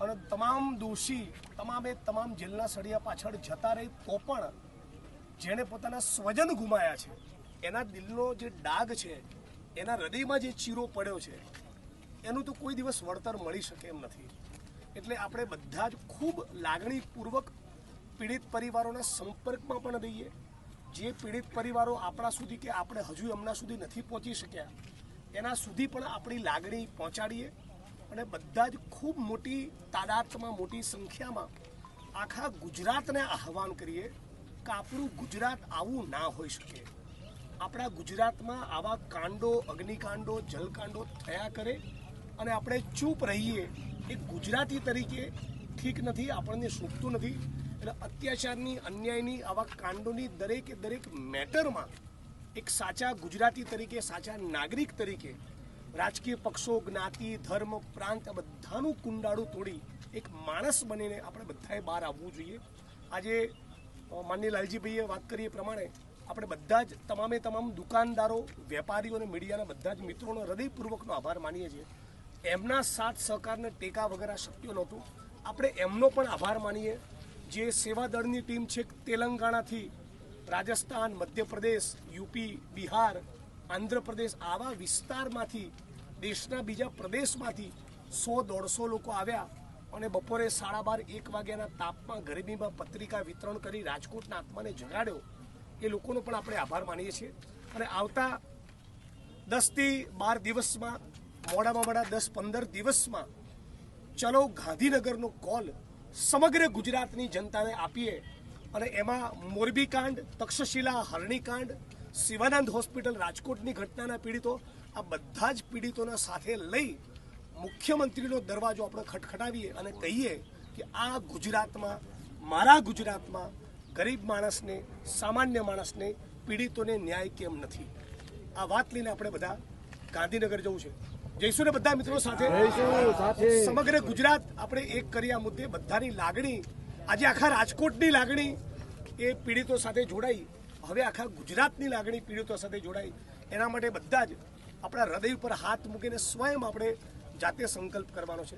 અને તમામ દોષી તમામ જેલના સળિયા પાછળ જતા રહી તો પણ જેણે પોતાના સ્વજન ગુમાયા છે એના દિલનો જે ડાઘ છે, એના હૃદયમાં જે ચીરો પડ્યો છે, એનું તો કોઈ દિવસ વળતર મળી શકે એમ નથી. એટલે આપણે બધા જ ખૂબ લાગણીપૂર્વક પીડિત પરિવારોના સંપર્કમાં પણ રહીએ. જે પીડિત પરિવારો આપણા સુધી કે આપણે હજુ એમના સુધી નથી પહોંચી શક્યા એના સુધી પણ આપણી લાગણી પહોંચાડીએ અને બધા જ ખૂબ મોટી તાદાદમાં, મોટી સંખ્યામાં આખા ગુજરાતને આહવાન કરીએ કે આપણું ગુજરાત આવું ના હોઈ શકે. આપણા ગુજરાતમાં આવા કાંડો, અગ્નિકાંડો, જલકાંડો થયા કરે અને આપણે ચૂપ રહીએ એ ગુજરાતી તરીકે ઠીક નથી, આપણને શોભતું નથી. એટલે અત્યાચારની, અન્યાયની આવા કાંડોની દરેક મેટરમાં એક સાચા ગુજરાતી તરીકે, સાચા નાગરિક તરીકે રાજકીય પક્ષો, જ્ઞાતિ, ધર્મ, પ્રાંત આ બધાનું કુંડાળું તોડી એક માણસ બનીને આપણે બધાએ બહાર આવવું જોઈએ. આજે માનનીય લાલજીભાઈએ વાત કરી એ પ્રમાણે આપણે બધા જ તમામ દુકાનદારો, વેપારીઓ અને મીડિયાના બધા જ મિત્રોનો હૃદયપૂર્વકનો આભાર માનીએ છીએ. એમના સાથ સહકારને ટેકા વગર આ શક્ય નહોતું. આપણે એમનો પણ આભાર માનીએ. જે સેવા દળની ટીમ છે તેલંગાણાથી, રાજસ્થાન, મધ્યપ્રદેશ, યુપી, બિહાર, આંધ્રપ્રદેશ આવા વિસ્તારમાંથી, દેશના બીજા પ્રદેશમાંથી 100-150 લોકો આવ્યા અને બપોરે 12:30-1 વાગ્યાના તાપમાં, ગરમીમાં પત્રિકા વિતરણ કરી રાજકોટના આત્માને જગાડ્યો. એ લોકોનો પણ આપણે આભાર માનીએ છીએ. અને આવતા 10થી 12 દિવસમાં, મોડામાં મોડા 10-15 દિવસમાં ચલો ગાંધીનગરનો કોલ સમગ્ર ગુજરાતની જનતાને આપીએ અને એમાં મોરબી કાંડ, તક્ષશિલા, હરણીકાંડ, શિવાનંદ હોસ્પિટલ રાજકોટની ઘટનાના પીડિતો, આ બધા જ પીડિતોના સાથે લઈ મુખ્યમંત્રીનો દરવાજો આપણે ખટખટાવીએ અને કહીએ કે આ ગુજરાતમાં, મારા ગુજરાતમાં ગરીબ માણસને, સામાન્ય માણસને, પીડિતોને ન્યાય કેમ નથી. આ વાત લઈને આપણે બધા ગાંધીનગર જવું છે. જઈશું ને બધા મિત્રો સાથે. સમગ્ર ગુજરાત આપણે એક કરી આ મુદ્દે. બધાની લાગણી આજે આખા રાજકોટની લાગણી એ પીડિતો સાથે જોડાઈ, હવે આખા ગુજરાતની લાગણી પીડિતો સાથે જોડાઈ. એના માટે બધા જ આપણા હૃદય ઉપર હાથ મૂકીને સ્વયં આપણે જાતે સંકલ્પ કરવાનો છે.